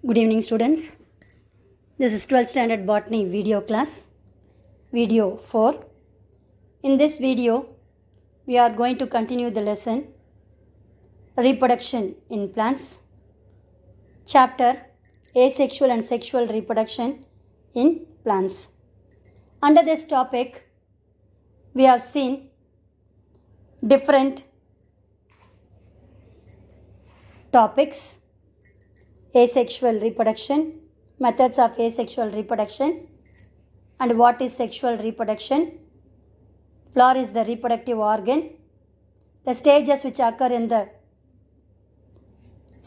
Good evening, students. This is 12th standard botany video class, video 4. In this video, we are going to continue the lesson Reproduction in Plants, chapter Asexual and Sexual Reproduction in Plants. Under this topic, we have seen different topics: asexual reproduction, methods of asexual reproduction, and what is sexual reproduction. Flower is the reproductive organ. The stages which occur in the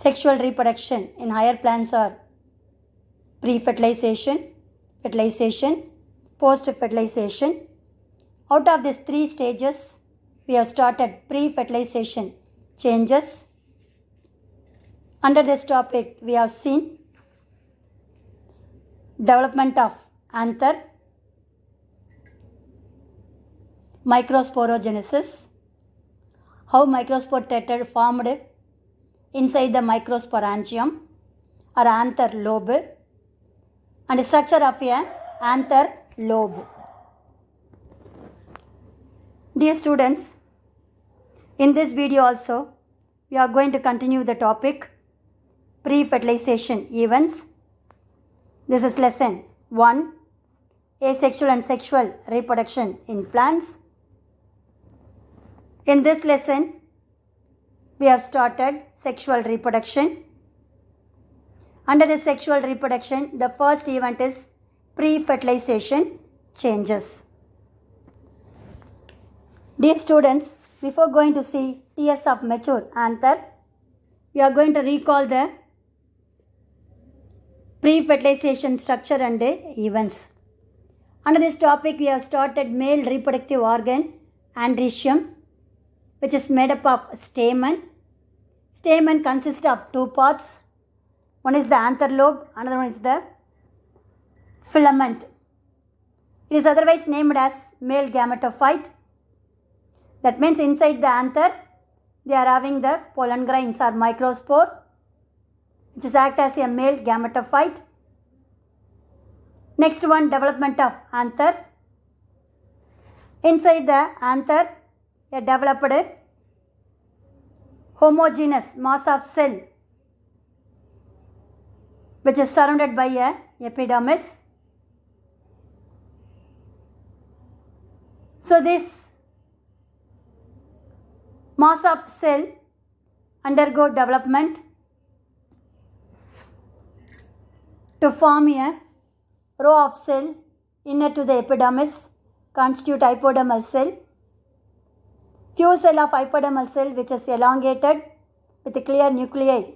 sexual reproduction in higher plants are pre-fertilization, fertilization, post-fertilization. Out of these three stages, we have started pre-fertilization changes. Under this topic, we have seen development of anther, microsporogenesis, how microspore tetrad formed inside the microsporangium or anther lobe, and structure of an anther lobe. Dear students, in this video also, we are going to continue the topic pre-fertilization events. This is lesson 1, asexual and sexual reproduction in plants. In this lesson, we have started sexual reproduction. Under the sexual reproduction, the first event is pre-fertilization changes. Dear students, before going to see TS of mature anther, we are going to recall the pre-fertilization structure and events. Under this topic, we have started male reproductive organ, andrecium, which is made up of stamen. Stamen consists of two parts. One is the anther lobe, another one is the filament. It is otherwise named as male gametophyte. That means inside the anther, they are having the pollen grains or microspore, which is act as a male gametophyte. Next one, development of anther. Inside the anther, a developed homogeneous mass of cell, which is surrounded by a epidermis. So this mass of cell undergo development to form a row of cell inner to the epidermis constitute hypodermal cell. Few cell of hypodermal cell which is elongated with clear nuclei.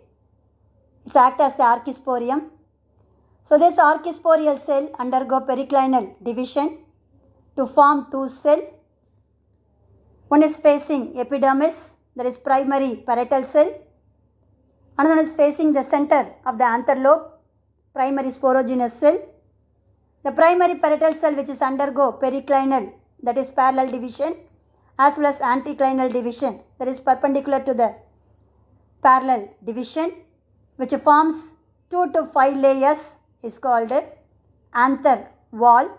It acts as the archisporium. So this archisporial cell undergo periclinal division to form two cells. One is facing epidermis, that is primary parietal cell. Another one is facing the center of the anther lobe, primary sporogenous cell. The primary parietal cell which is undergo periclinal, that is parallel division, as well as anticlinal division, that is perpendicular to the parallel division, which forms 2 to 5 layers, is called anther wall,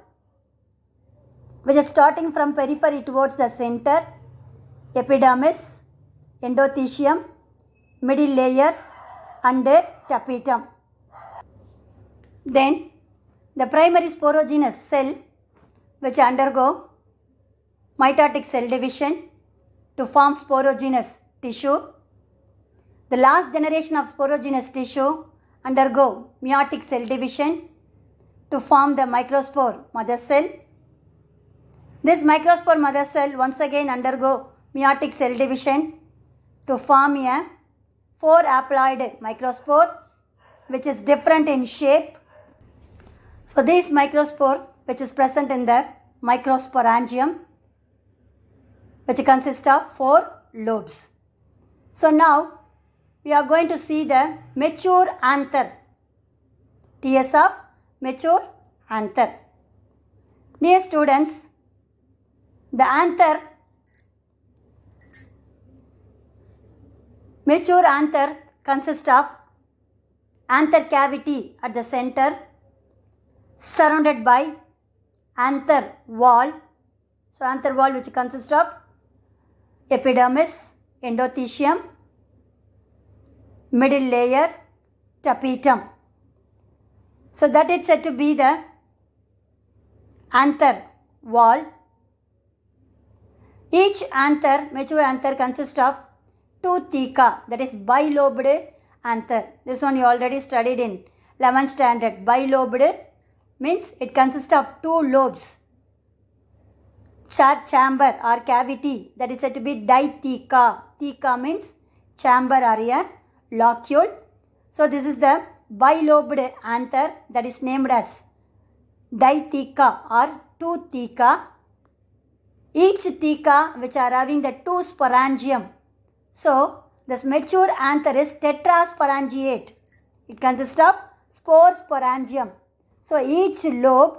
which is starting from periphery towards the center, epidermis, endothecium, middle layer, and tapetum. Then the primary sporogenous cell which undergo mitotic cell division to form sporogenous tissue. The last generation of sporogenous tissue undergo meiotic cell division to form the microspore mother cell. This microspore mother cell once again undergo meiotic cell division to form a 4 haploid microspore which is different in shape. So this microspore which is present in the microsporangium, which consists of 4 lobes. So now we are going to see the mature anther. TS of mature anther. Dear students, the anther, mature anther consists of anther cavity at the center, surrounded by anther wall. So anther wall which consists of epidermis, endothelium, middle layer, tapetum. So that is said to be the anther wall. Each anther, mature anther, consists of two theca, that is bilobed anther. This one you already studied in 11th standard. Bilobed means it consists of two lobes. Chamber or cavity, that is said to be ditheca. Theca means chamber or a locule. So this is the bilobed anther that is named as ditheca or two theca. Each theca which are having the two sporangium. So this mature anther is tetrasporangiate. It consists of spore sporangium. So each lobe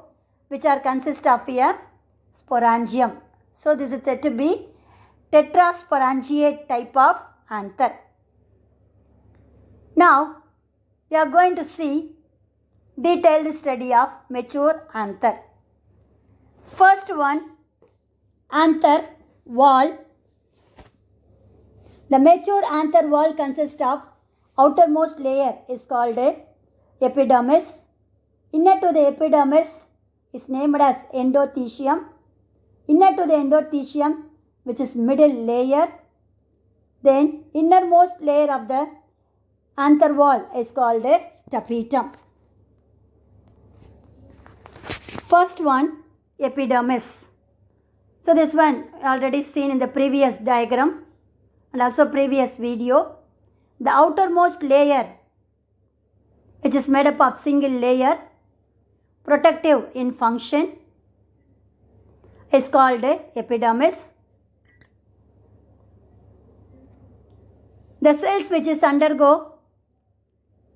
which are consist of a sporangium. So this is said to be tetrasporangiate type of anther. Now we are going to see detailed study of mature anther. First one, anther wall. The mature anther wall consists of outermost layer is called epidermis. Inner to the epidermis is named as endothelium. Inner to the endothelium, which is middle layer. Then innermost layer of the anther wall is called tapetum. First one, epidermis. So this one already seen in the previous diagram and also previous video. The outermost layer, which is made up of single layer, protective in function, is called epidermis. The cells which is undergo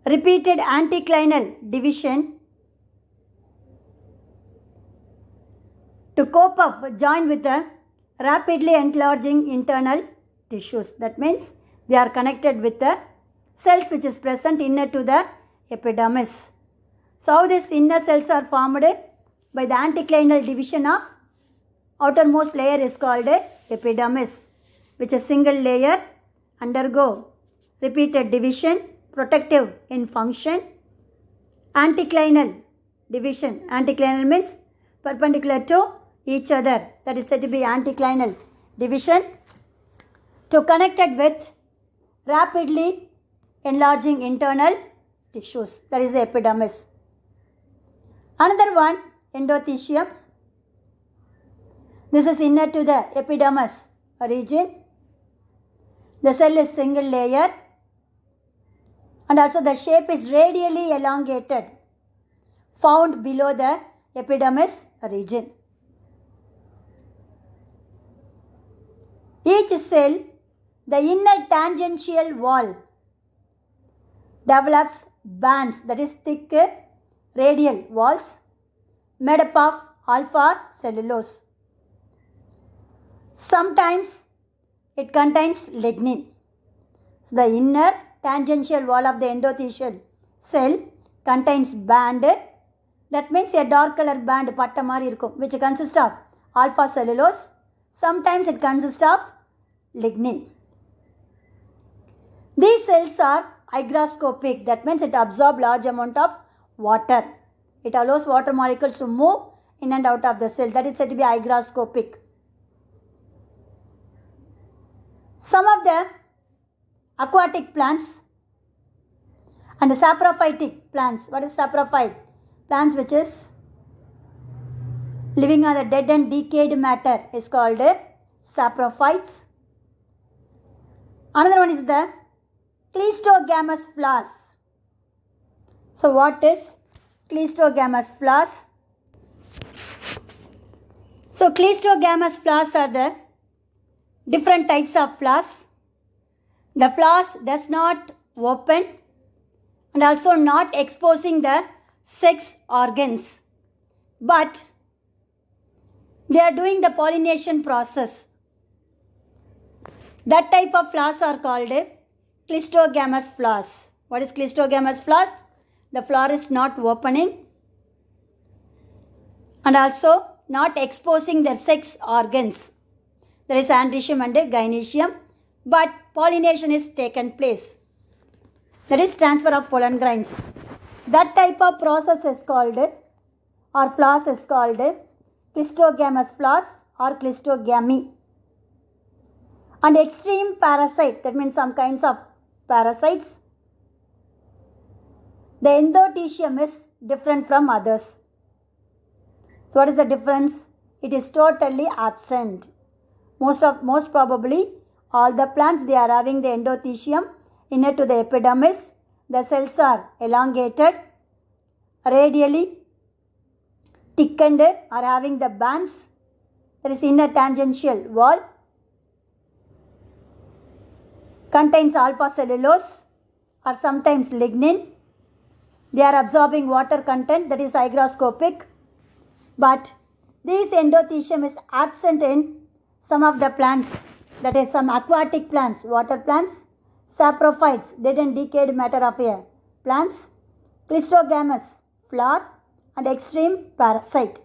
repeated anticlinal division to cope up, join with the rapidly enlarging internal tissues. That means they are connected with the cells which is present inner to the epidermis. So how these inner cells are formed? By the anticlinal division of outermost layer is called epidermis, which is single layer, undergo repeated division, protective in function, anticlinal division. Anticlinal means perpendicular to each other, that is said to be anticlinal division, to connected with rapidly enlarging internal tissues, that is the epidermis. Another one, endothelium. This is inner to the epidermis region. The cell is single layer and also the shape is radially elongated, found below the epidermis region. Each cell, the inner tangential wall, develops bands, that is thick radial walls made up of alpha cellulose. Sometimes it contains lignin. So the inner tangential wall of the endothelial cell contains band, that means a dark color band patta mari irukum, which consists of alpha cellulose. Sometimes it consists of lignin. These cells are hygroscopic, that means it absorbs large amount of water. It allows water molecules to move in and out of the cell, that is said to be hygroscopic. Some of the aquatic plants and the saprophytic plants. What is saprophyte? Plants which is living on the dead and decayed matter is called saprophytes. Another one is the cleistogamous flowers. So what is cleistogamous flowers? So cleistogamous flowers are the different types of flowers. The flowers does not open and also not exposing the sex organs, but they are doing the pollination process. That type of flowers are called cleistogamous flowers. What is cleistogamous flowers? the flower is not opening and also not exposing their sex organs. There is androecium and gynoecium, but pollination is taken place. That is transfer of pollen grains. That type of process is called, or flowers is called, clistogamous flowers or clistogamy. And extreme parasite, that means some kinds of parasites, the endothecium is different from others. So what is the difference? It is totally absent. Most probably all the plants, they are having the endothecium inner to the epidermis. The cells are elongated, radially thickened, are having the bands. There is inner tangential wall, contains alpha cellulose or sometimes lignin. They are absorbing water content, that is hygroscopic. But this endothecium is absent in some of the plants, that is some aquatic plants, water plants, saprophytes, dead and decayed matter of a plants, clistogamous flower and extreme parasite.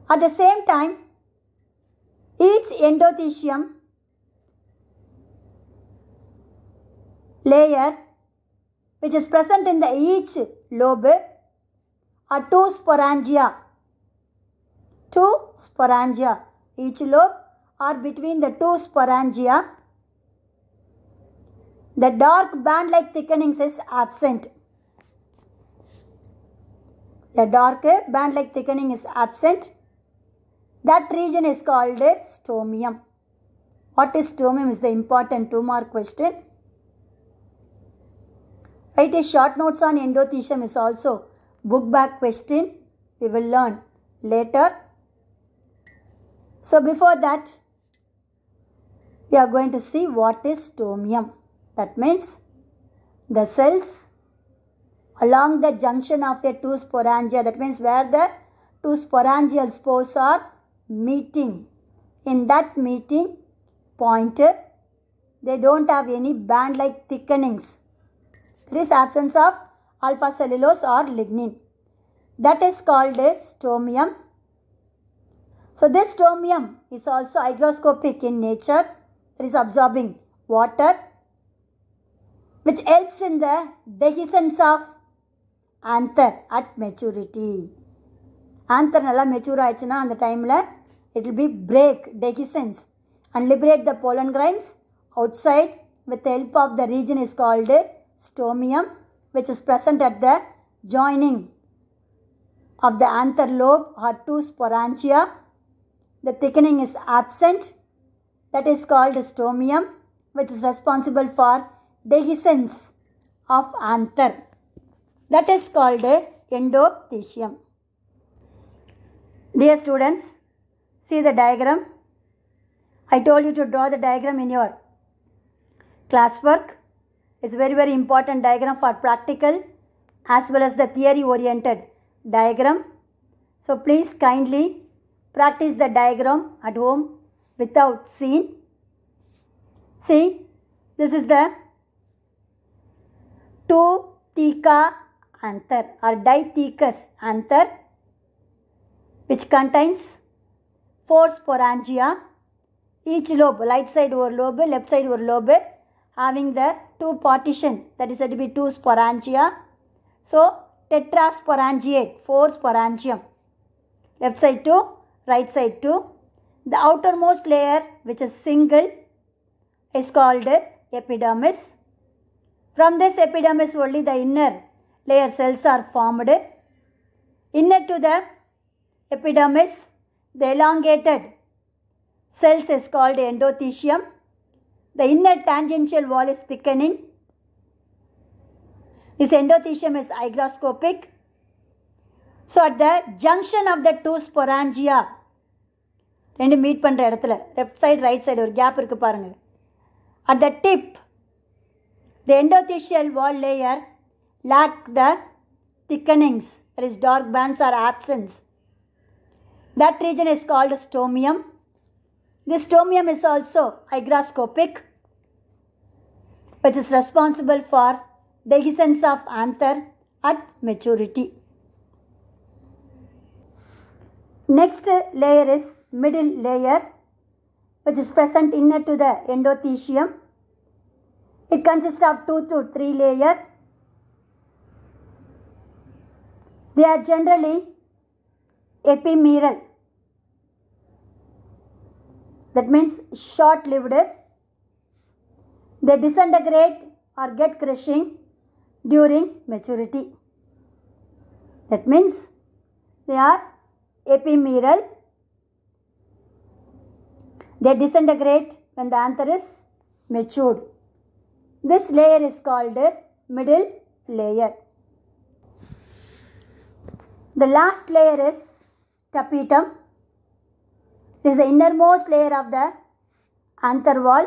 At the same time, each endothecium layer which is present in the each lobe are two sporangia. Each lobe are between the two sporangia. The dark band-like thickenings is absent. The dark band-like thickening is absent. That region is called stomium. What is stomium is the important 2-mark question. Write a short notes on endothecium is also book back question. We will learn later. So before that, we are going to see what is stomium. That means the cells along the junction of a two sporangia, that means where the two sporangial spores are meeting. In that meeting point, they don't have any band-like thickenings. There is absence of alpha cellulose or lignin. That is called a stomium. So this stomium is also hygroscopic in nature. It is absorbing water, which helps in the dehiscence of anther at maturity. Anther nalla mature ஆயிடுச்சுனா அந்த டைமில் it will be break, dehiscence and liberate the pollen grains outside with the help of the region is called stomium, which is present at the joining of the anther lobe or two sporangia. The thickening is absent. That is called stomium, which is responsible for dehiscence of anther. That is called endothecium. Dear students, see the diagram. I told you to draw the diagram in your classwork. It's very, very important diagram for practical as well as the theory oriented diagram. So please kindly practice the diagram at home without seeing. See, this is the two theca anther or dithecous anther, which contains 4 sporangia. Each lobe, right side over lobe, left side over lobe, having the 2 partition, that is said to be 2 sporangia. So tetrasporangiate, 4 sporangium, left side 2, right side 2. The outermost layer, which is single, is called epidermis. From this epidermis only the inner layer cells are formed. Inner to the epidermis, the elongated cells is called endothecium. The inner tangential wall is thickening. This endothecium is hygroscopic. So at the junction of the two sporangia, ரெண்டு meet பண்ணுற இடத்துல left side right side ஒரு gap இருக்குது பாருங்கள். At the tip, the endothecial wall layer lack the thickenings, that is dark bands are absent. That region is called stomium. This stomium is also hygroscopic. which is responsible for dehiscence of anther at maturity. Next layer is middle layer, which is present inner to the endothecium. It consists of 2 to 3 layers. They are generally epimeral. That means short-lived. They disintegrate or get crushing during maturity. That means they are epimeral. They disintegrate when the anther is matured. This layer is called middle layer. The last layer is tapetum. It is the innermost layer of the anther wall.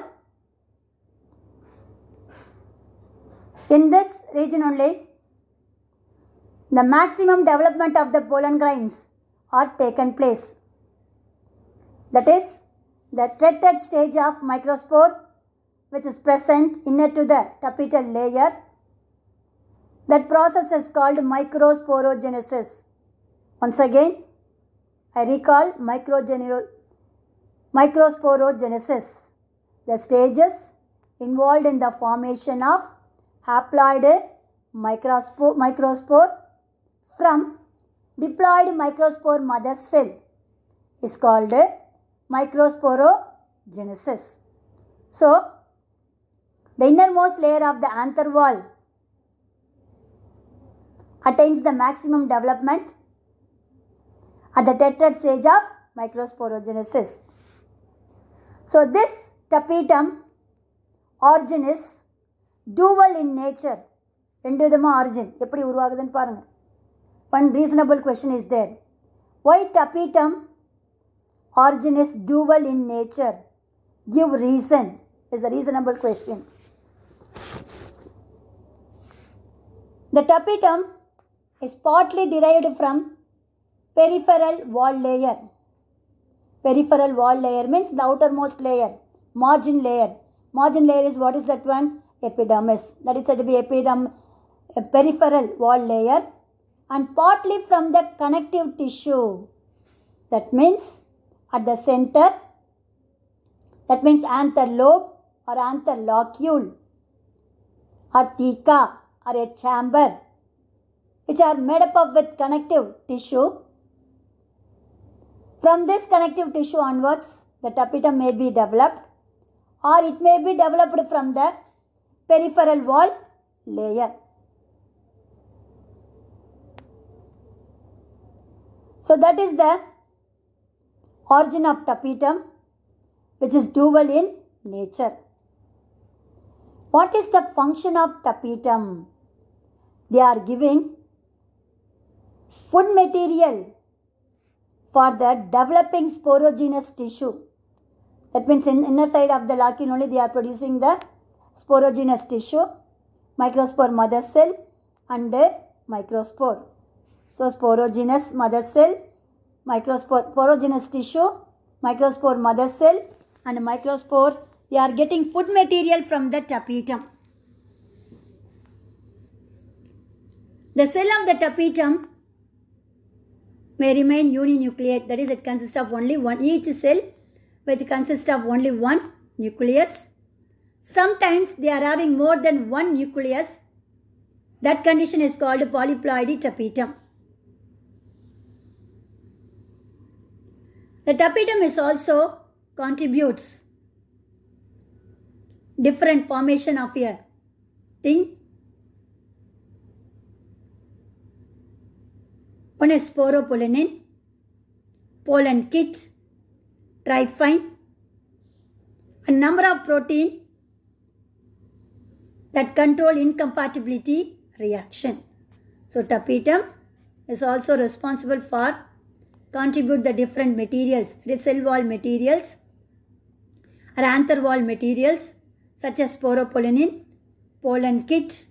In this region only, the maximum development of the pollen grains are taken place. That is the threaded stage of microspore, which is present inner to the tapetal layer. That process is called microsporogenesis. Once again, I recall microsporogenesis, the stages involved in the formation of haploid microspore from diploid microspore mother cell is called microsporogenesis. So, the innermost layer of the anther wall attains the maximum development at the tetrad stage of microsporogenesis. So, this tapetum origin is dual in nature. ரெண்டு விதமாக origin எப்படி உருவாகுதுன்னு பாருங்க. One reasonable question is there. Why tapetum origin is dual in nature? Give reason is the reasonable question. The tapetum is partly derived from peripheral wall layer. Peripheral wall layer means the outermost layer, margin layer. Margin layer is what is that one? Epidermis. That is said to be a peripheral wall layer, and partly from the connective tissue. That means at the center, that means anther lobe or anther locule or theca or a chamber, which are made up of with connective tissue. From this connective tissue onwards, the tapetum may be developed, or it may be developed from the peripheral wall layer. So that is the origin of tapetum, which is dual in nature. What is the function of tapetum? They are giving food material for the developing sporogenous tissue. That means in inner side of the locule only they are producing the sporogenous tissue, microspore mother cell and microspore. So sporogenous mother cell, sporogenous tissue, microspore mother cell and microspore, they are getting food material from the tapetum. The cell of the tapetum may remain uninucleate, that is it consists of only one, each cell which consists of only one nucleus. Sometimes they are having more than one nucleus. That condition is called polyploidy tapetum. The tapetum is also contributes different formation of a thing. One is sporopollenin, pollen kit, tryphin, a number of protein that control incompatibility reaction. So tapetum is also responsible for contribute the different materials, the cell wall materials or anther wall materials such as sporopollenin, pollen kit,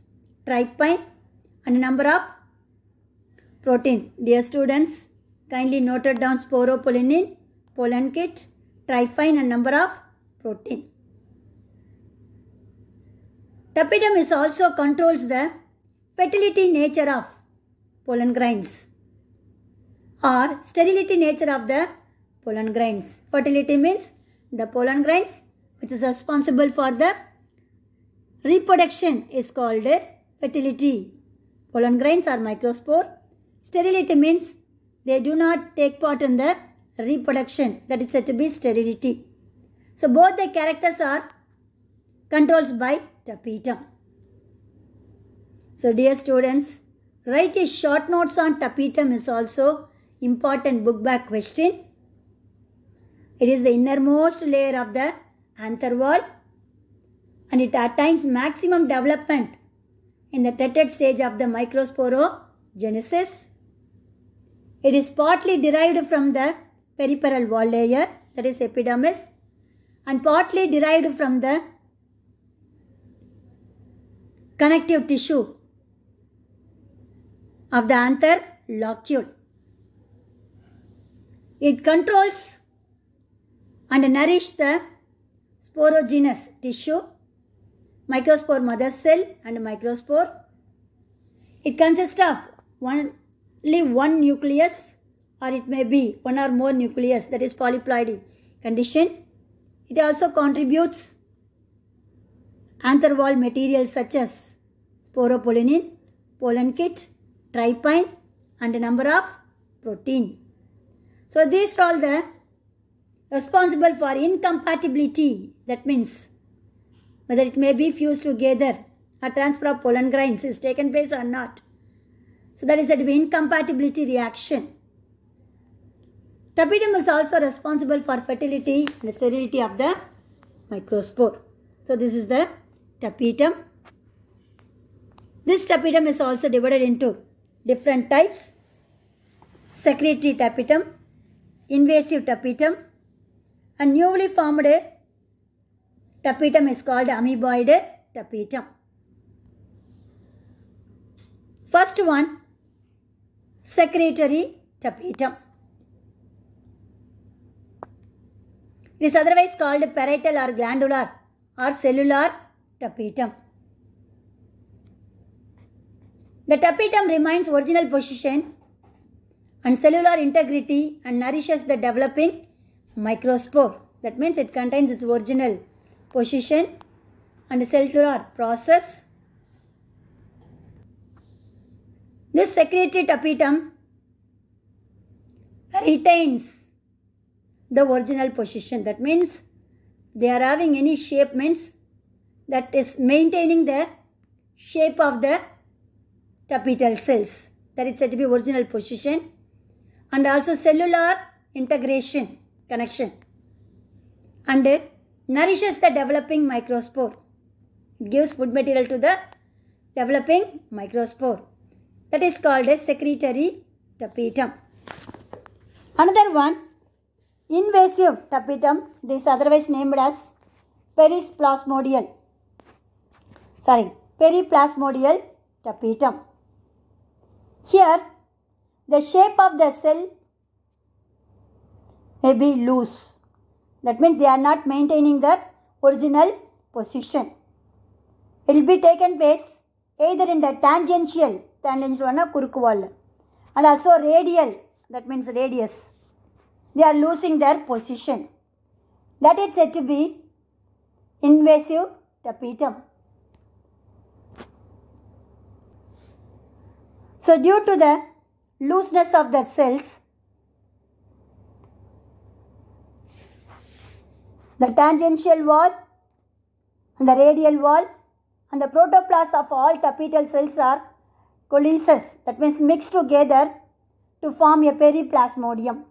tryphin and number of protein. Dear students, kindly noted down sporopollenin, pollen kit, tryphin and number of protein. Tapetum is also controls the fertility nature of pollen grains or sterility nature of the pollen grains. Fertility means the pollen grains which is responsible for the reproduction is called fertility. Pollen grains are microspore. Sterility means they do not take part in the reproduction, that is said to be sterility. So both the characters are controlled by tapetum. So dear students, write a short notes on tapetum is also important book back question. It is the innermost layer of the anther wall and it attains maximum development in the tetrad stage of the microsporogenesis. It is partly derived from the peripheral wall layer, that is epidermis, and partly derived from the connective tissue of the anther locule. It controls and nourishes the sporogenous tissue, microspore mother cell and microspore. It consists of only one nucleus, or it may be one or more nucleus, that is polyploidy condition. It also contributes anther wall materials such as sporopollenin, pollen kit, trypine and a number of protein. So these are all the responsible for incompatibility, that means whether it may be fused together or transfer of pollen grains is taken place or not. So that is said to be incompatibility reaction. Tapetum is also responsible for fertility and sterility of the microspore. So this is the tapetum. This tapetum is also divided into different types: secretory tapetum, invasive tapetum, and newly formed tapetum is called amoeboid tapetum. First one, secretory tapetum. It is otherwise called parietal or glandular or cellular tapetum. The tapetum remains original position and cellular integrity and nourishes the developing microspore. That means it contains its original position and cellular process. This secretory tapetum retains the original position. That means they are having any shape, means that is maintaining the shape of the tapetal cells, that is said to be original position, and also cellular integration connection, and it nourishes the developing microspore. It gives food material to the developing microspore. That is called a secretory tapetum. Another one, invasive tapetum. This is otherwise named as periplasmodial tapetum. Here, the shape of the cell may be loose. That means they are not maintaining their original position. It will be taken place either in the tangential kurukku wall, and also radial, that means radius. They are losing their position. That is said to be invasive tapetum. So due to the looseness of the cells, the tangential wall and the radial wall and the protoplasm of all tapetal cells are coalesces, that means mixed together to form a periplasmodium.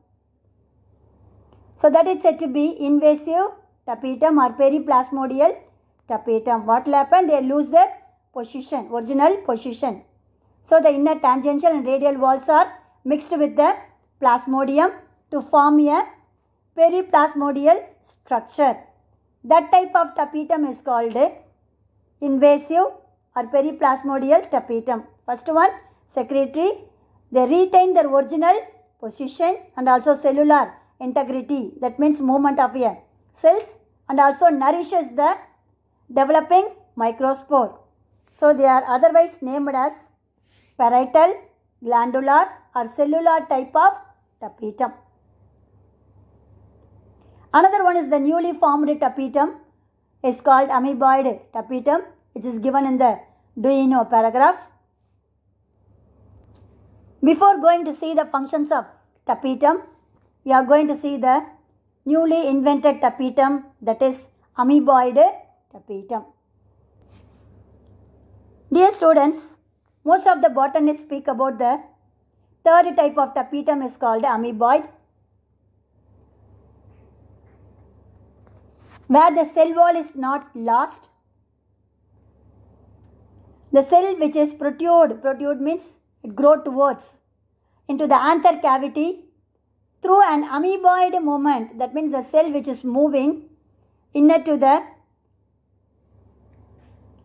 So that is said to be invasive tapetum or periplasmodial tapetum. What will happen? They lose their position, original position. So the inner tangential and radial walls are mixed with the plasmodium to form a periplasmodial structure. That type of tapetum is called invasive or periplasmodial tapetum. First one, secretory. They retain their original position and also cellular integrity, that means movement of cells, and also nourishes the developing microspore. So they are otherwise named as parietal, glandular or cellular type of tapetum. Another one is the newly formed tapetum is called amoeboid tapetum, which is given in the do you know paragraph. Before going to see the functions of tapetum, we are going to see the newly invented tapetum, that is amoeboid tapetum. Dear students, most of the botanists speak about the third type of tapetum is called amoeboid, where the cell wall is not lost. The cell which is protrude means it grows towards into the anther cavity through an amoeboid movement. That means the cell which is moving inner to the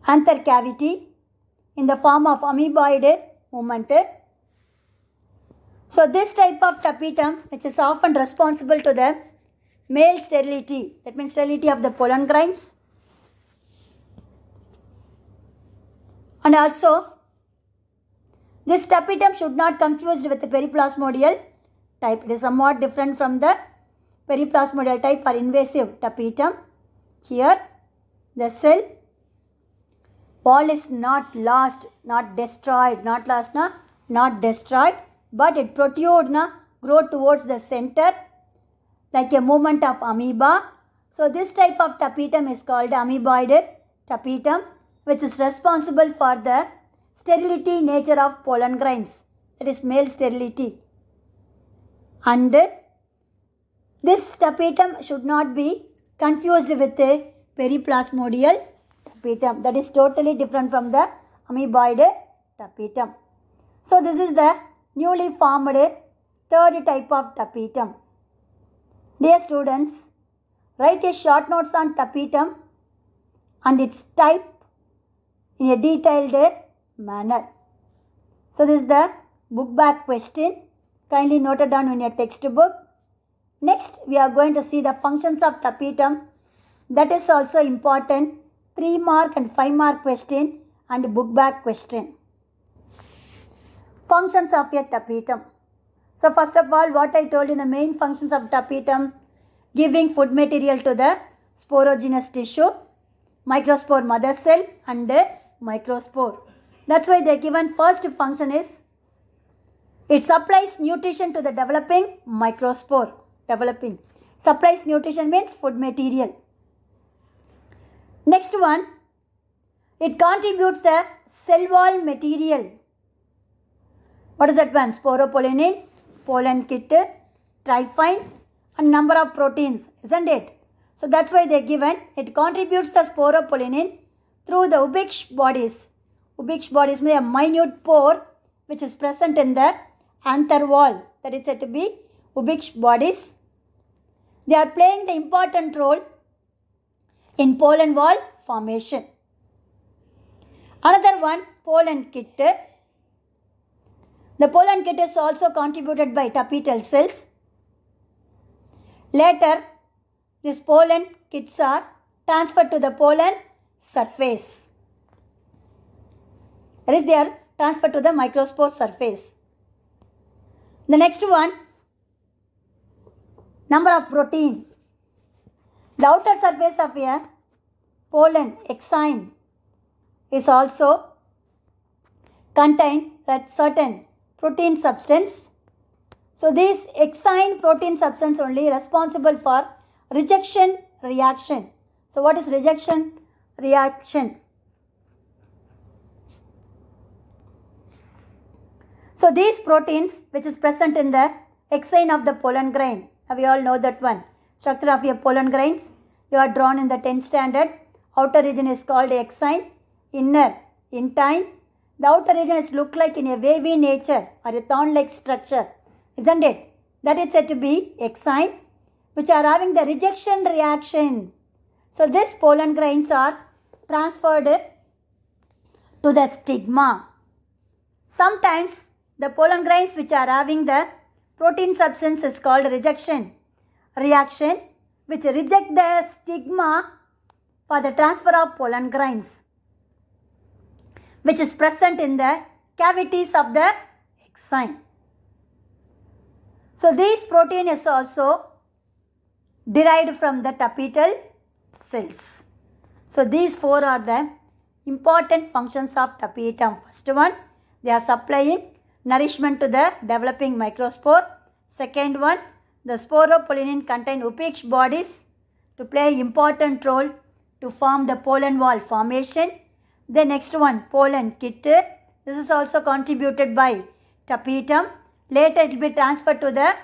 anther cavity in the form of amoeboid movement. So this type of tapetum, which is often responsible to the male sterility, that means sterility of the pollen grains, and also this tapetum should not confused with the periplasmodial type. It is somewhat different from the periplasmodial type or invasive tapetum. Here the cell wall is not lost, not destroyed, but it protrude, grow towards the center like a movement of amoeba. So this type of tapetum is called amoeboid tapetum, which is responsible for the sterility nature of pollen grains, that is male sterility. And this tapetum should not be confused with the periplasmodial tapetum, that is totally different from the amoeboid tapetum. So this is the newly formed third type of tapetum. Dear students, write a short notes on tapetum and its type in a detailed manner. So this is the book back question. Kindly note it down in your textbook. Next, we are going to see the functions of tapetum. That is also important. 3 mark and 5 mark question and book back question. Functions of a tapetum. So first of all, what I told you, the main functions of tapetum: giving food material to the sporogenous tissue, microspore mother cell and microspore. That's why they given first function is it supplies nutrition to the developing microspore. Supplies nutrition means food material. Next one, it contributes the cell wall material. What is that one? Sporopollenin, pollen kit, tryphin and number of proteins, isn't it? So that's why they given it contributes the sporopollenin through the Ubique bodies. Ubique bodies means a minute pore which is present in the anther wall, that is said to be Ubique bodies. They are playing the important role in pollen wall formation. Another one, pollen kit. The pollen kit is also contributed by tapetal cells. Later, these pollen kits are transferred to the pollen surface. That is, they are transferred to the microspore surface. The next one, number of protein. The outer surface of a pollen exine is also contain that certain protein substance. So this exine protein substance only responsible for rejection reaction. So what is rejection reaction? So these proteins which is present in the exine of the pollen grain, we all know that one. Structure of your pollen grains, you are drawn in the 10th standard. Outer region is called exine, inner intine. The outer region is look like in a wavy nature or a thorn-like structure, isn't it? That is said to be exine, which are having the rejection reaction. So these pollen grains are transferred to the stigma. Sometimes the pollen grains which are having the protein substance is called rejection reaction, which reject the stigma for the transfer of pollen grains. which is present in the cavities of the axon. So this protein is also derived from the tapetal cells. So these four are the important functions of tapetum. First one, they are supplying nourishment to the developing microspore. Second one, the sporopollenin contain upeach bodies to play important role to form the pollen wall formation. The next one, pollen kit. This is also contributed by tapetum. Later it will be transferred to the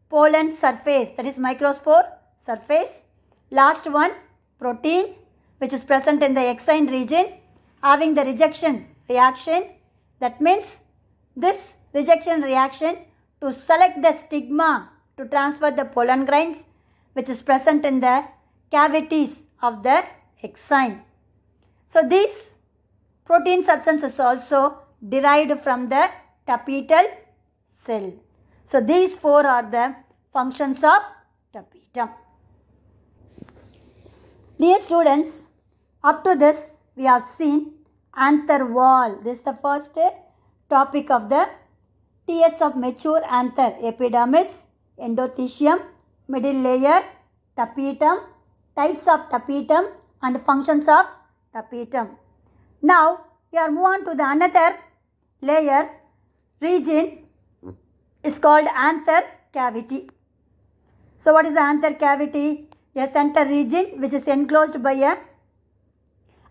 pollen surface, that is microspore surface. Last one, protein, which is present in the axon region, having the rejection reaction. That means this rejection reaction to select the stigma to transfer the pollen grains, which is present in the cavities of the axon. So this protein substance is also derived from the tapetal cell. So these four are the functions of tapetum. Dear students, up to this we have seen anther wall. This is the first topic of the TS of mature anther: epidermis, endothecium, middle layer, tapetum, types of tapetum and functions of tapetum. Now we are move on to the another layer region is called anther cavity. So what is the anther cavity? A center region which is enclosed by a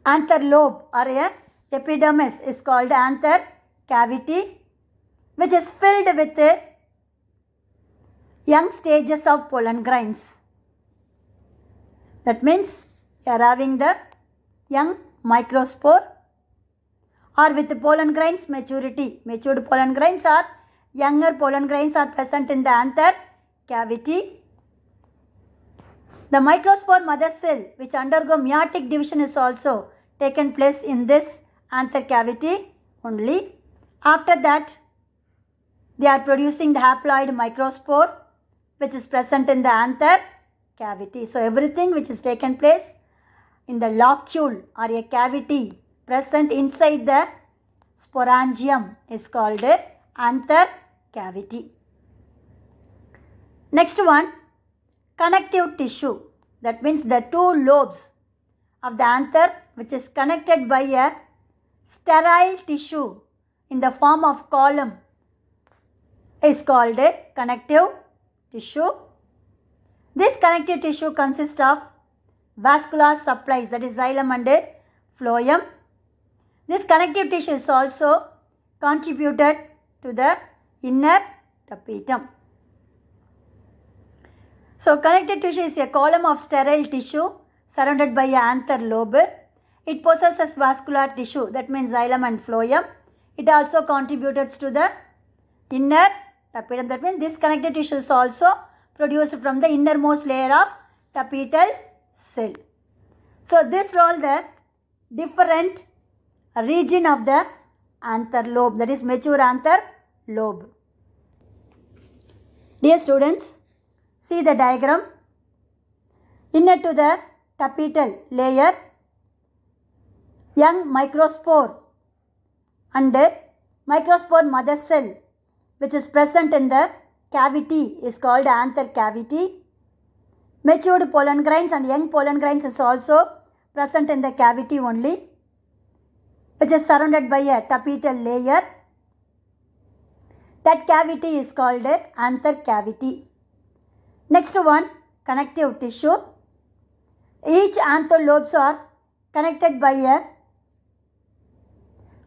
anther lobe or a epidermis is called anther cavity, which is filled with young stages of pollen grains. That means you are having the young microspore or with the pollen grains maturity. Matured pollen grains or younger pollen grains are present in the anther cavity. The microspore mother cell which undergo meiotic division is also taken place in this anther cavity only. After that, they are producing the haploid microspore which is present in the anther cavity. So everything which is taken place in the locule or a cavity present inside the sporangium is called anther cavity. Next one, connective tissue. That means the two lobes of the anther which is connected by a sterile tissue in the form of column is called connective tissue. This connective tissue consists of vascular supplies, that is xylem and phloem. This connective tissue is also contributed to the inner tapetum. So connective tissue is a column of sterile tissue surrounded by an anther lobe. It possesses vascular tissue, that means xylem and phloem. It also contributes to the inner tapetum. That means this connective tissue is also produced from the innermost layer of tapetal cell. So this are all the different region of the anther lobe, that is mature anther lobe. Dear students, see the diagram. Inner to the tapetal layer, young microspore and microspore mother cell which is present in the cavity is called anther cavity. Matured pollen grains and young pollen grains is also present in the cavity only, which is surrounded by a tapetal layer. That cavity is called anther cavity. Next one, connective tissue. Each anther lobes are connected by a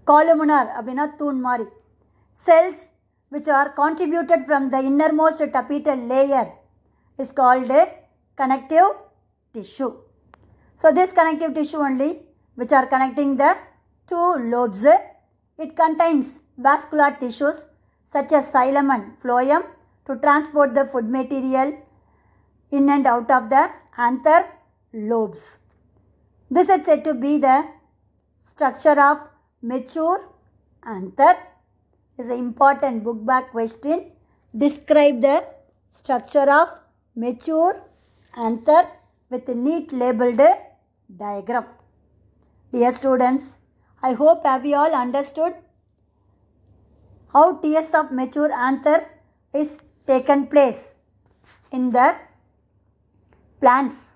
columnar abina thoon mari cells which are contributed from the innermost tapetal layer is called connective tissue. So this connective tissue only which are connecting the two lobes. It contains vascular tissues such as xylem and phloem to transport the food material in and out of the anther lobes. This is said to be the structure of mature anther. Is an important book back question. Describe the structure of mature anther with a neat labeled diagram. Dear students, I hope have you all understood how TS of mature anther is taken place in the plants.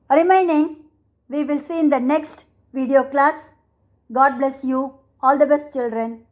Remaining we will see in the next video class. God bless you. All the best, children.